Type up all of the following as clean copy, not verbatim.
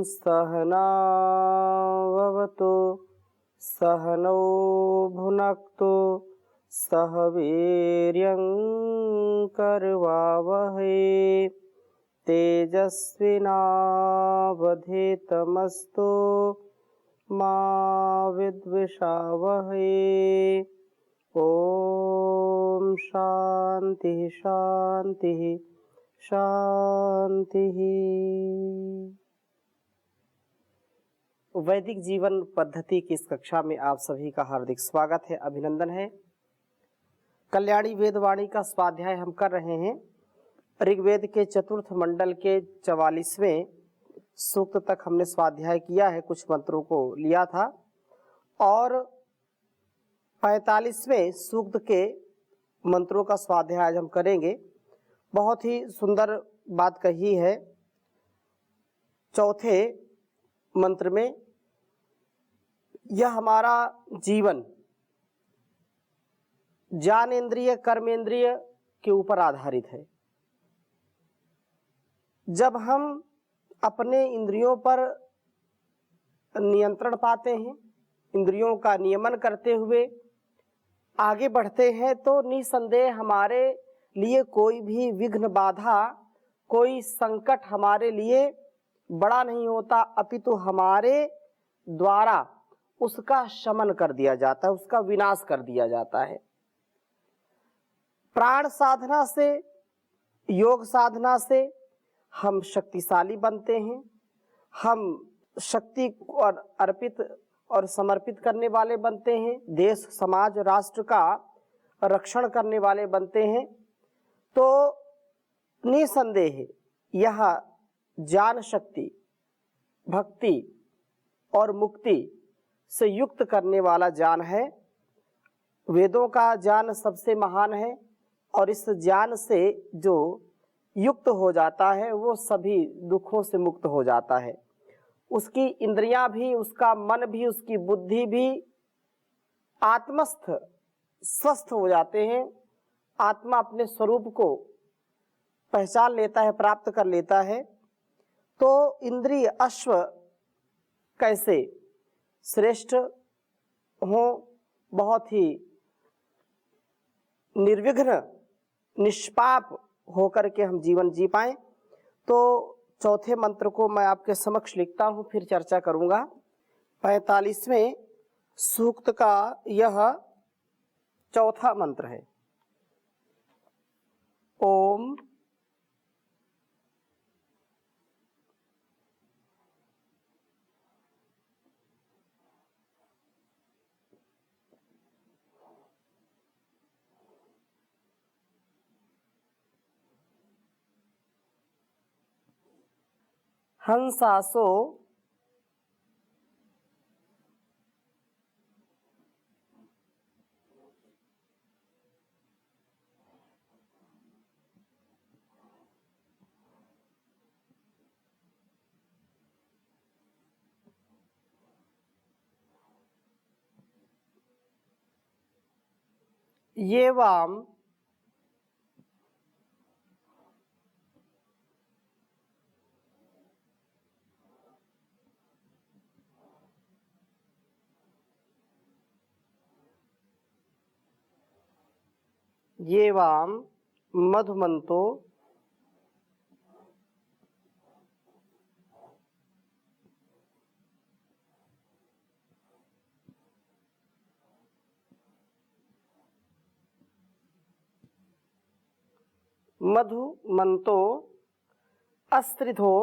सहनाववतु सहनौ भुनक्तु सह वीर्यं करवावहै तेजस्विनावधीतमस्तु मा विद्विषावहै। ओम शांति शांति शांति। वैदिक जीवन पद्धति की इस कक्षा में आप सभी का हार्दिक स्वागत है, अभिनंदन है। कल्याणी वेदवाणी का स्वाध्याय हम कर रहे हैं। ऋग्वेद के चतुर्थ मंडल के 44वें सूक्त तक हमने स्वाध्याय किया है, कुछ मंत्रों को लिया था और 45वें सूक्त के मंत्रों का स्वाध्याय आज हम करेंगे। बहुत ही सुंदर बात कही है चौथे मंत्र में। यह हमारा जीवन ज्ञानेंद्रिय कर्मेंद्रिय के ऊपर आधारित है। जब हम अपने इंद्रियों पर नियंत्रण पाते हैं, इंद्रियों का नियमन करते हुए आगे बढ़ते हैं, तो निसंदेह हमारे लिए कोई भी विघ्न बाधा, कोई संकट हमारे लिए बड़ा नहीं होता, अपितु हमारे द्वारा उसका शमन कर दिया जाता है, उसका विनाश कर दिया जाता है। प्राण साधना से, योग साधना से हम शक्तिशाली बनते हैं, हम शक्ति और अर्पित और समर्पित करने वाले बनते हैं, देश समाज राष्ट्र का रक्षण करने वाले बनते हैं। तो निसंदेह यह ज्ञान शक्ति, भक्ति और मुक्ति से युक्त करने वाला ज्ञान है। वेदों का ज्ञान सबसे महान है और इस ज्ञान से जो युक्त हो जाता है वो सभी दुखों से मुक्त हो जाता है। उसकी इंद्रियां भी, उसका मन भी, उसकी बुद्धि भी आत्मस्थ स्वस्थ हो जाते हैं। आत्मा अपने स्वरूप को पहचान लेता है, प्राप्त कर लेता है। तो इंद्रिय अश्व कैसे श्रेष्ठ हो, बहुत ही निर्विघ्न निष्पाप होकर के हम जीवन जी पाएं। तो चौथे मंत्र को मैं आपके समक्ष लिखता हूं, फिर चर्चा करूंगा। 45वें सूक्त का यह चौथा मंत्र है। ओम हंसासो ये वाम ये वाम मधुमंतो मधुमंतो अस्त्रिधो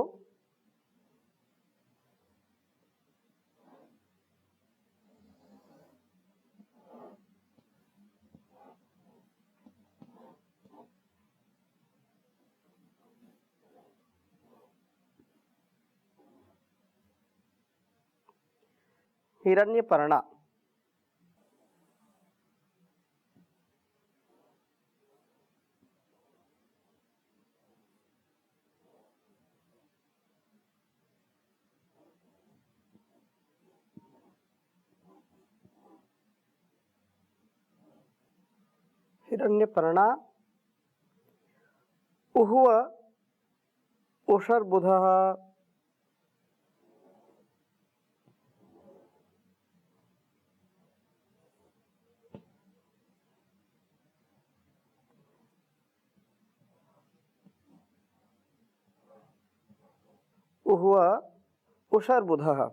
हिरण्यपर्णा। हिरण्यपर्णा उहुव उषर्बुधः उह्व उषर्बुधः।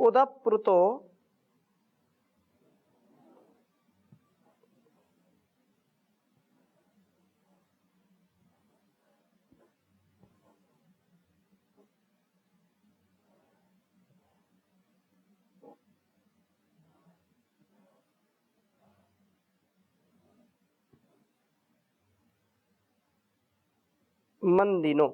उदप्रुतो मंदिनो।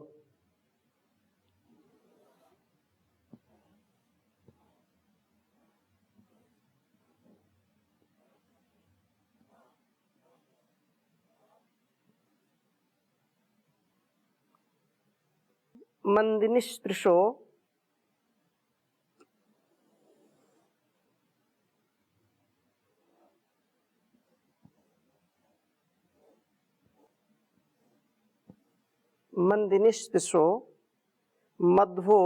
मंदिनिस्पृशो मंदिनिस्पृशो मध्वो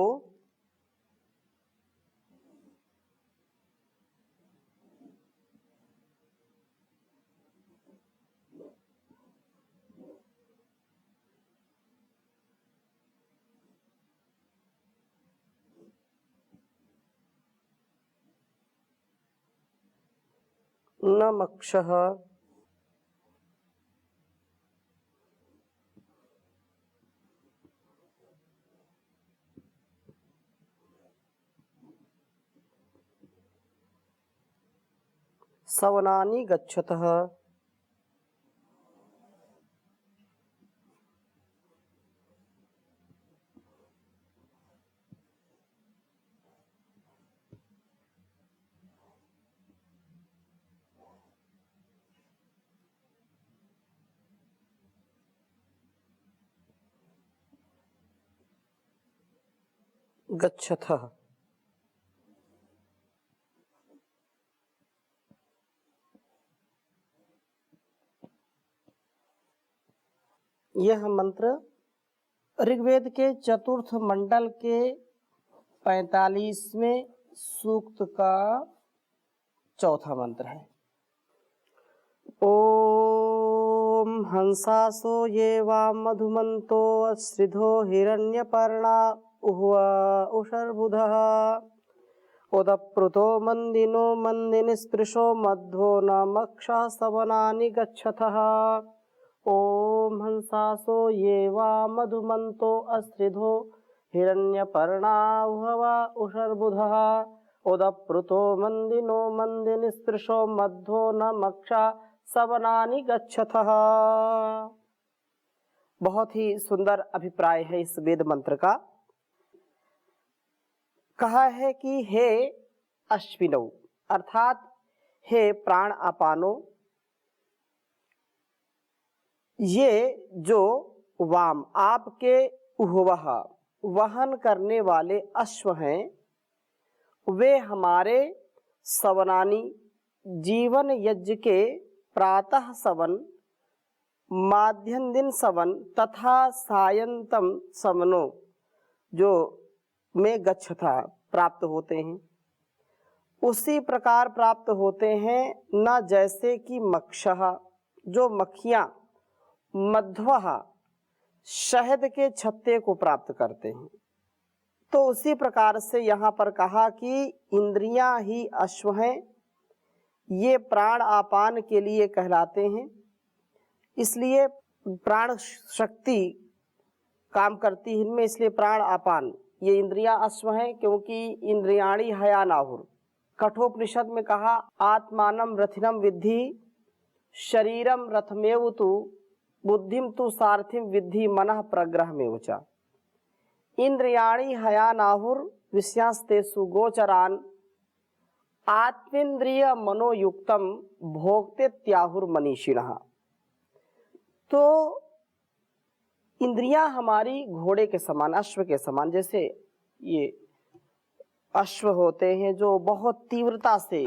नमक्षः। सवनानि गच्छतः। गच्छतः। यह मंत्र ऋग्वेद के चतुर्थ मंडल के 45वें सूक्त का चौथा मंत्र है। ओम हंसासो ये वाम मधुमंतो अश्रिधो हिरण्यपर्णा उह्व उषर्बुधः। उदप्रुतो मंदिनो मंदिनिस्पृशो मध्वो नमक्षः सवनानि गच्छतः। ओम हंसासो ये वा मधुमंतो अश्रिधो हिरण्यपर्णा उह्व उषर्बुधः। उदप्रुतो मंदिनो मंदिनिस्पृशो मध्वो नमक्षः सवनानि गच्छतः। बहुत ही सुंदर अभिप्राय है इस वेद मंत्र का। कहा है कि हे अश्विनौ अर्थात हे प्राण अपानो, ये जो वाम आपके उह्वः वहन करने वाले अश्व हैं, वे हमारे सवनानी जीवन यज्ञ के प्रातः सवन, माध्यम दिन सवन तथा सायंतम सवनो जो में गच्छता प्राप्त होते हैं, उसी प्रकार प्राप्त होते हैं। न जैसे कि मक्षः जो मक्खियाँ मध्वः शहद के छत्ते को प्राप्त करते हैं, तो उसी प्रकार से यहाँ पर कहा कि इंद्रियां ही अश्व हैं, ये प्राण आपान के लिए कहलाते हैं। इसलिए प्राण शक्ति काम करती है इनमें, इसलिए प्राण आपान ये इंद्रियां अश्व हैं। क्योंकि इंद्रियाणी हयानाहुर, कठोपनिषद में कहा आत्मानम रथिनम विद्धि शरीरम रथमेव तु बुद्धिम तु सारथिम विद्धि मनः प्रग्रह में ऊंचा। इंद्रियाणी हयानाहुर विषयांस्तेषु गोचरान आत्मेन्द्रिय मनोयुक्तम भोक्ते त्याहुर मनीषिणः। तो इंद्रियां हमारी घोड़े के समान, अश्व के समान, जैसे ये अश्व होते हैं जो बहुत तीव्रता से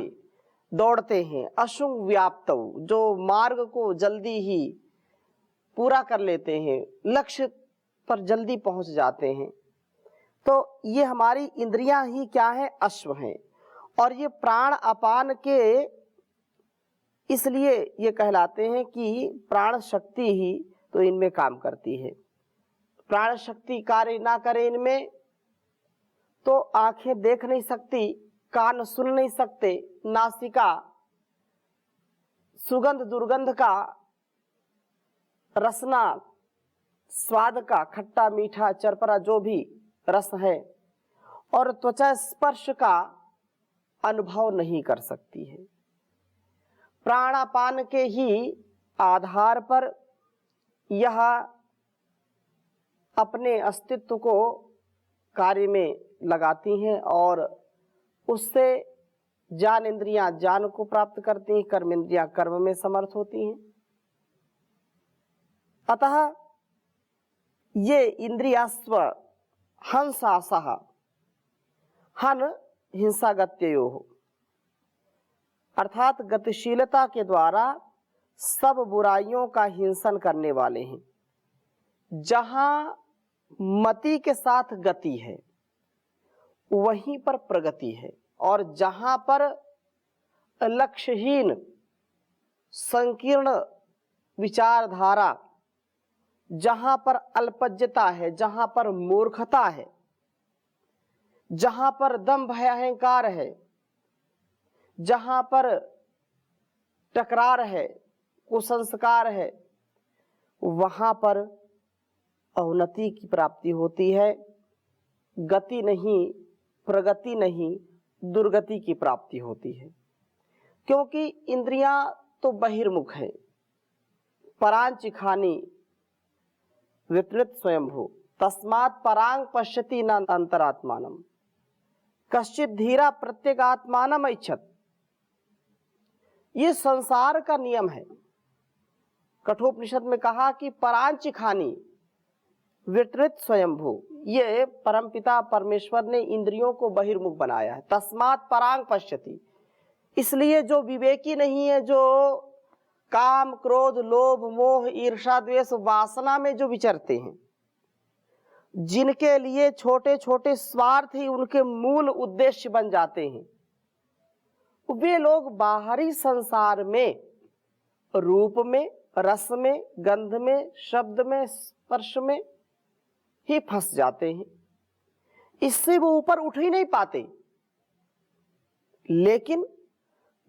दौड़ते हैं, अशुंग व्याप्त, जो मार्ग को जल्दी ही पूरा कर लेते हैं, लक्ष्य पर जल्दी पहुंच जाते हैं। तो ये हमारी इंद्रियां ही क्या है, अश्व हैं। और ये प्राण अपान के इसलिए ये कहलाते हैं कि प्राण शक्ति ही तो इनमें काम करती है। प्राण शक्ति कार्य ना करे इनमें तो आंखें देख नहीं सकती, कान सुन नहीं सकते, नासिका सुगंध दुर्गंध का, रसना स्वाद का, खट्टा मीठा चरपरा जो भी रस है, और त्वचा स्पर्श का अनुभव नहीं कर सकती है। प्राणापान के ही आधार पर यह अपने अस्तित्व को कार्य में लगाती हैं और उससे ज्ञान इंद्रियां ज्ञान को प्राप्त करती हैं, कर्म इंद्रियां कर्म में समर्थ होती हैं। अतः ये इंद्रियास्व हंसासः हन हिंसा गत्ययो, अर्थात गतिशीलता के द्वारा सब बुराइयों का हिंसन करने वाले हैं। जहां मति के साथ गति है वहीं पर प्रगति है, और जहां पर लक्ष्यहीन संकीर्ण विचारधारा, जहां पर अल्पज्यता है, जहां पर मूर्खता है, जहां पर दंभ भय अहंकार है, जहां पर टकरार है, कुसंस्कार है, वहां पर अवनति की प्राप्ति होती है। गति नहीं, प्रगति नहीं, दुर्गति की प्राप्ति होती है। क्योंकि इंद्रियां तो बहिर्मुख है। परांचिखानी विपरीत स्वयंभू तस्मात् परांग पश्यति न अंतरात्मानम कश्चित धीरा प्रत्यगात्मानम इच्छत। ये संसार का नियम है। कठोपनिषद में कहा कि परांचिखानी विपरीत स्वयंभू, ये परमपिता परमेश्वर ने इंद्रियों को बहिर्मुख बनाया है। तस्मात् परांग पश्यति, इसलिए जो विवेकी नहीं है, जो काम क्रोध लोभ मोह ईर्षा द्वेष वासना में जो विचरते हैं, जिनके लिए छोटे छोटे स्वार्थ ही उनके मूल उद्देश्य बन जाते हैं, वे लोग बाहरी संसार में रूप में, रस में, गंध में, शब्द में, स्पर्श में ही फंस जाते हैं। इससे वो ऊपर उठ ही नहीं पाते। लेकिन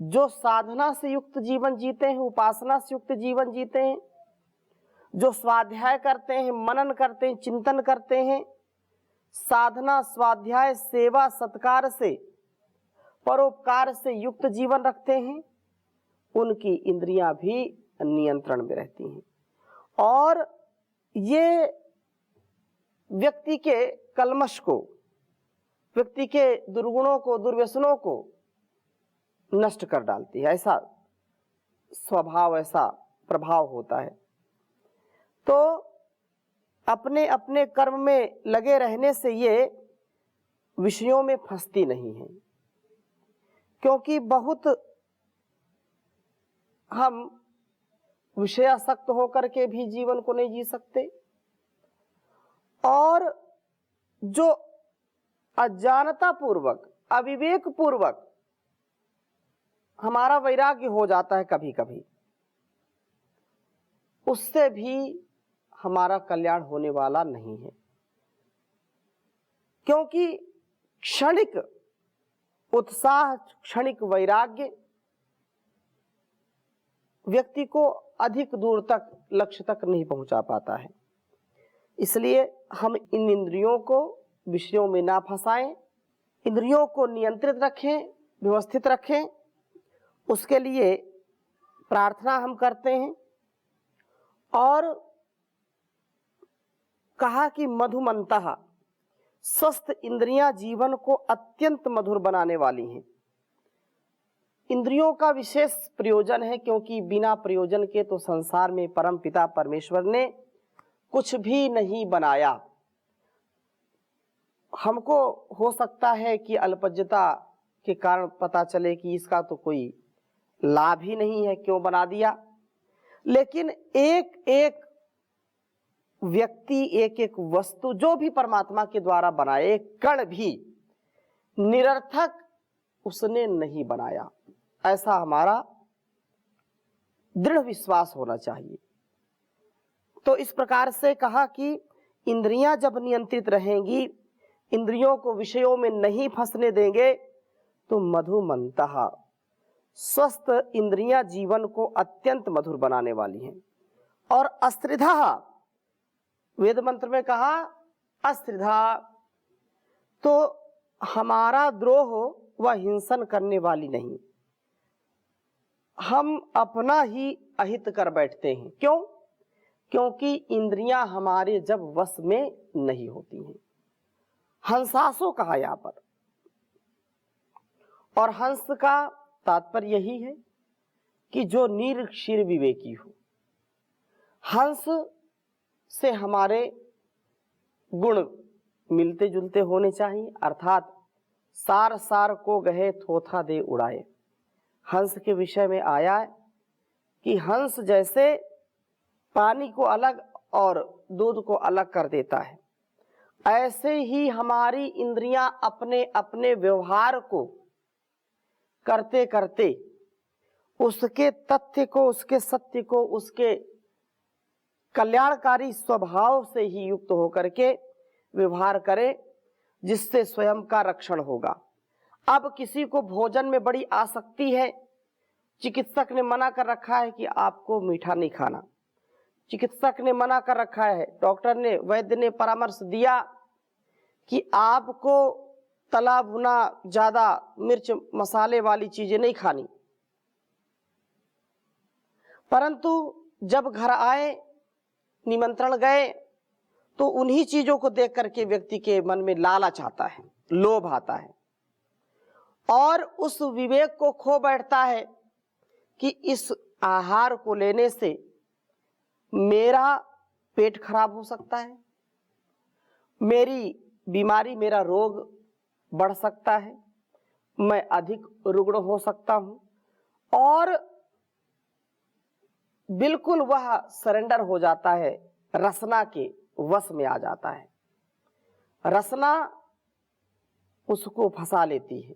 जो साधना से युक्त जीवन जीते हैं, उपासना से युक्त जीवन जीते हैं, जो स्वाध्याय करते हैं, मनन करते हैं, चिंतन करते हैं, साधना स्वाध्याय सेवा सत्कार से परोपकार से युक्त जीवन रखते हैं, उनकी इंद्रियां भी नियंत्रण में रहती हैं। और ये व्यक्ति के कलमश को, व्यक्ति के दुर्गुणों को, दुर्व्यसनों को नष्ट कर डालती है। ऐसा स्वभाव, ऐसा प्रभाव होता है। तो अपने अपने कर्म में लगे रहने से ये विषयों में फंसती नहीं है। क्योंकि बहुत हम विषयासक्त होकर के भी जीवन को नहीं जी सकते, और जो अज्ञानता पूर्वक, अविवेक पूर्वक हमारा वैराग्य हो जाता है कभी कभी, उससे भी हमारा कल्याण होने वाला नहीं है। क्योंकि क्षणिक उत्साह, क्षणिक वैराग्य व्यक्ति को अधिक दूर तक, लक्ष्य तक नहीं पहुंचा पाता है। इसलिए हम इन इंद्रियों को विषयों में ना फंसाएं, इंद्रियों को नियंत्रित रखें, व्यवस्थित रखें। उसके लिए प्रार्थना हम करते हैं। और कहा कि मधुमंतः, स्वस्थ इंद्रियां जीवन को अत्यंत मधुर बनाने वाली हैं। इंद्रियों का विशेष प्रयोजन है, क्योंकि बिना प्रयोजन के तो संसार में परम पिता परमेश्वर ने कुछ भी नहीं बनाया। हमको हो सकता है कि अल्पज्यता के कारण पता चले कि इसका तो कोई लाभ ही नहीं है, क्यों बना दिया। लेकिन एक एक व्यक्ति, एक एक वस्तु जो भी परमात्मा के द्वारा बनाए, कण भी निरर्थक उसने नहीं बनाया, ऐसा हमारा दृढ़ विश्वास होना चाहिए। तो इस प्रकार से कहा कि इंद्रियां जब नियंत्रित रहेंगी, इंद्रियों को विषयों में नहीं फंसने देंगे, तो मधुमन्तः, स्वस्थ इंद्रियां जीवन को अत्यंत मधुर बनाने वाली हैं। और अस्त्रिधः, वेद मंत्र में कहा अस्त्रिधा, तो हमारा द्रोह व हिंसन करने वाली नहीं, हम अपना ही अहित कर बैठते हैं। क्यों? क्योंकि इंद्रियां हमारे जब वश में नहीं होती हैं। हंसासो कहा यहाँ पर, और हंस का तात्पर्य यही है कि जो निरक्षीर विवेकी हो। हंस से हमारे गुण मिलते जुलते होने चाहिए, अर्थात सार सार को गहे थोथा दे उड़ाए। हंस के विषय में आया है कि हंस जैसे पानी को अलग और दूध को अलग कर देता है, ऐसे ही हमारी इंद्रियां अपने अपने व्यवहार को करते करते उसके तथ्य को, उसके सत्य को, उसके कल्याणकारी स्वभाव से ही युक्त होकर के व्यवहार करे, जिससे स्वयं का रक्षण होगा। अब किसी को भोजन में बड़ी आसक्ति है, चिकित्सक ने मना कर रखा है कि आपको मीठा नहीं खाना, चिकित्सक ने मना कर रखा है, डॉक्टर ने, वैद्य ने परामर्श दिया कि आपको तला भुना, ज्यादा मिर्च मसाले वाली चीजें नहीं खानी, परंतु जब घर आए, निमंत्रण गए, तो उन्हीं चीजों को देख करके व्यक्ति के मन में लालच आता है, लोभ आता है, और उस विवेक को खो बैठता है कि इस आहार को लेने से मेरा पेट खराब हो सकता है, मेरी बीमारी, मेरा रोग बढ़ सकता है, मैं अधिक रुग्ण हो सकता हूं, और बिल्कुल वह सरेंडर हो जाता है, रसना के वश में आ जाता है। रसना उसको फंसा लेती है,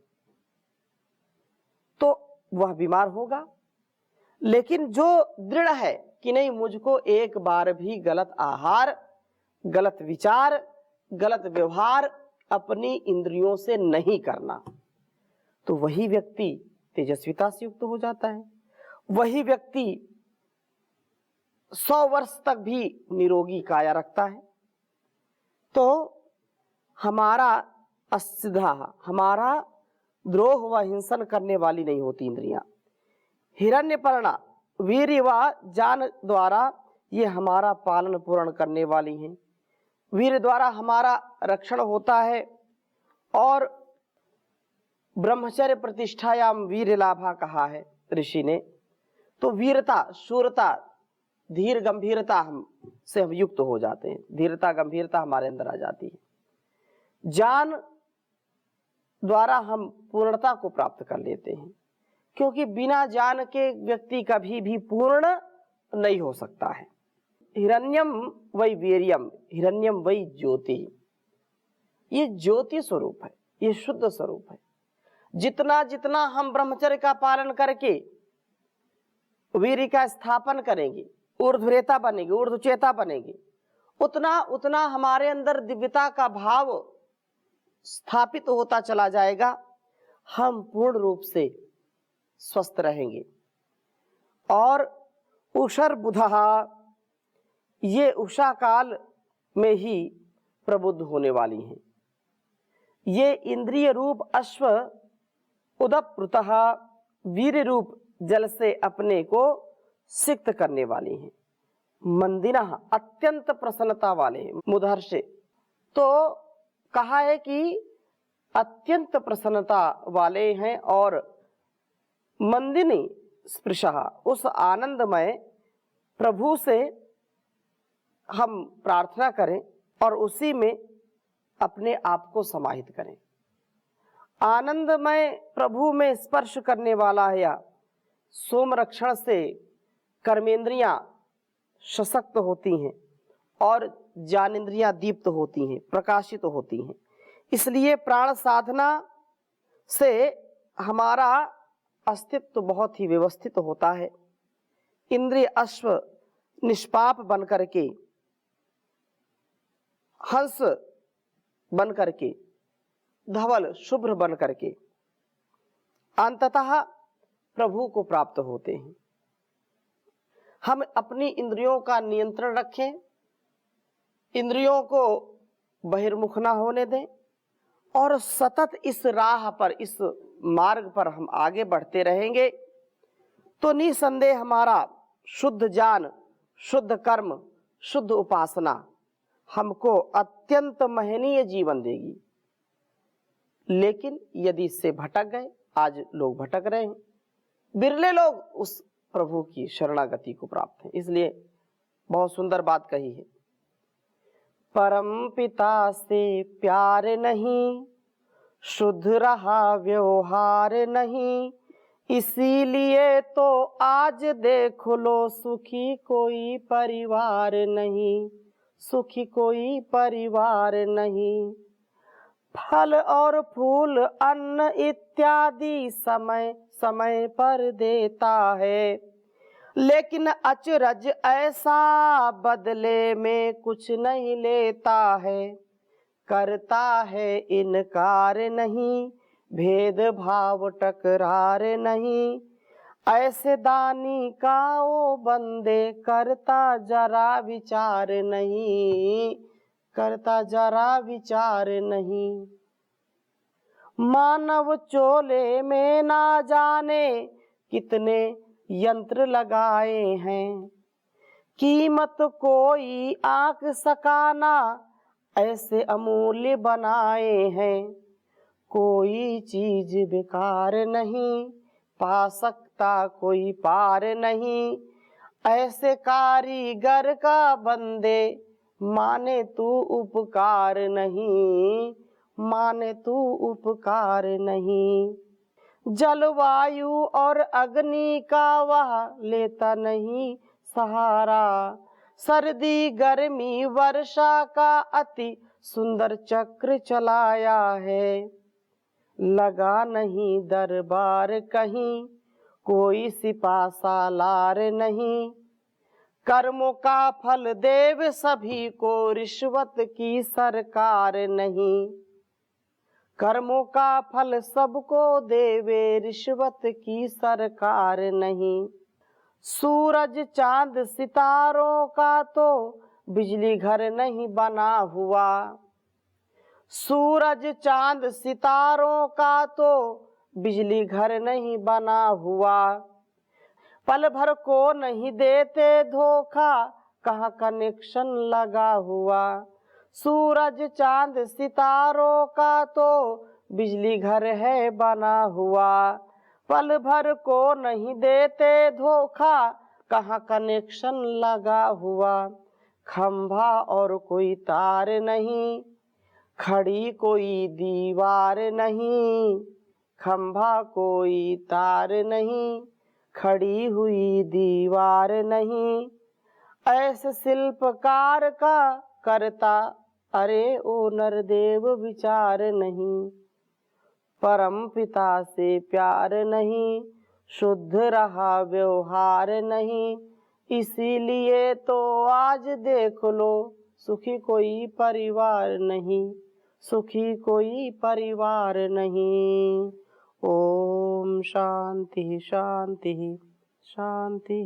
तो वह बीमार होगा। लेकिन जो दृढ़ है कि नहीं, मुझको एक बार भी गलत आहार, गलत विचार, गलत व्यवहार अपनी इंद्रियों से नहीं करना, तो वही व्यक्ति तेजस्विता से युक्त हो जाता है। वही व्यक्ति 100 वर्ष तक भी निरोगी काया रखता है। तो हमारा अस्त्रिधा, हमारा द्रोह व हिंसन करने वाली नहीं होती इंद्रियां। हिरण्यपर्णा, वीर्य व जान द्वारा ये हमारा पालन पूर्ण करने वाली हैं। वीर्य द्वारा हमारा रक्षण होता है, और ब्रह्मचर्य प्रतिष्ठायाम वीर्य लाभा कहा है ऋषि ने। तो वीरता, शूरता, धीर गंभीरता से हम युक्त हो जाते हैं, धीरता गंभीरता हमारे अंदर आ जाती है। ज्ञान द्वारा हम पूर्णता को प्राप्त कर लेते हैं, क्योंकि बिना ज्ञान के व्यक्ति कभी भी पूर्ण नहीं हो सकता है। हिरण्यम वै वीर्यम, हिरण्यम वै ज्योति, ये ज्योति स्वरूप है, ये शुद्ध स्वरूप है। जितना जितना हम ब्रह्मचर्य का पालन करके वीर्य का स्थापन करेंगे, ऊर्ध्वरेता बनेंगे, ऊर्ध्वचेता बनेंगे, उतना उतना हमारे अंदर दिव्यता का भाव स्थापित होता चला जाएगा, हम पूर्ण रूप से स्वस्थ रहेंगे। और उषर बुधहा, ये उषा काल में ही प्रबुद्ध होने वाली हैं। ये इंद्रिय रूप अश्व उदप्रुतः वीर रूप जल से अपने को सिक्त करने वाली हैं। मंदिनः, अत्यंत प्रसन्नता वाले हैं। मुदहर्षे, तो कहा है कि अत्यंत प्रसन्नता वाले हैं। और मंदिनी स्पृशः, उस आनंदमय प्रभु से हम प्रार्थना करें और उसी में अपने आप को समाहित करें। आनंदमय प्रभु में स्पर्श करने वाला है, या सोम रक्षण से कर्मेंद्रियां सशक्त होती हैं और ज्ञानेंद्रियां दीप्त होती हैं, प्रकाशित होती हैं। इसलिए प्राण साधना से हमारा अस्तित्व बहुत ही व्यवस्थित होता है। इंद्रिय अश्व निष्पाप बन करके, हंस बन करके, धवल शुभ्र बन करके अंततः प्रभु को प्राप्त होते हैं। हम अपनी इंद्रियों का नियंत्रण रखें, इंद्रियों को बहिर्मुख ना होने दें और सतत इस राह पर, इस मार्ग पर हम आगे बढ़ते रहेंगे तो निसंदेह हमारा शुद्ध ज्ञान, शुद्ध कर्म, शुद्ध उपासना हमको अत्यंत महनीय जीवन देगी। लेकिन यदि इससे भटक गए, आज लोग भटक रहे हैं, बिरले लोग उस प्रभु की शरणागति को प्राप्त हैं। इसलिए बहुत सुंदर बात कही है, परम पिता से प्यार नहीं, शुद्ध रहा व्यवहार नहीं, इसीलिए तो आज देख लो सुखी कोई परिवार नहीं, सुखी कोई परिवार नहीं। फल और फूल अन्न इत्यादि समय समय पर देता है, लेकिन अचरज ऐसा बदले में कुछ नहीं लेता है। करता है इनकार नहीं, भेदभाव टकरार नहीं, ऐसे दानी का वो बंदे करता जरा विचार नहीं, करता जरा विचार नहीं। मानव चोले में ना जाने कितने यंत्र लगाए हैं, कीमत कोई आंक सकाना ऐसे अमूल्य बनाए हैं। कोई चीज बेकार नहीं, पा सकता कोई पार नहीं, ऐसे कारीगर का बंदे माने तू उपकार नहीं, माने तू उपकार नहीं। जलवायु और अग्नि का वह लेता नहीं सहारा, सर्दी गर्मी वर्षा का अति सुंदर चक्र चलाया है। लगा नहीं दरबार कहीं, कोई सिपा सालार नहीं, कर्मों का फल देव सभी को, रिश्वत की सरकार नहीं। कर्मों का फल सबको देवे, रिश्वत की सरकार नहीं। सूरज चांद सितारों का तो बिजली घर नहीं बना हुआ, सूरज चांद सितारों का तो बिजली घर नहीं बना हुआ। पल भर को नहीं देते धोखा, कहाँ कनेक्शन लगा हुआ। सूरज चांद सितारों का तो बिजली घर है बना हुआ, पल भर को नहीं देते धोखा, कहाँ कनेक्शन लगा हुआ। खंभा और कोई तार नहीं, खड़ी कोई दीवार नहीं, खंभा कोई तार नहीं, खड़ी हुई दीवार नहीं। ऐसे शिल्पकार का करता अरे ओ नरदेव विचार नहीं। परम पिता से प्यार नहीं, शुद्ध रहा व्यवहार नहीं, इसीलिए तो आज देख लो सुखी कोई परिवार नहीं, सुखी कोई परिवार नहीं। ओम शांति शांति शांति।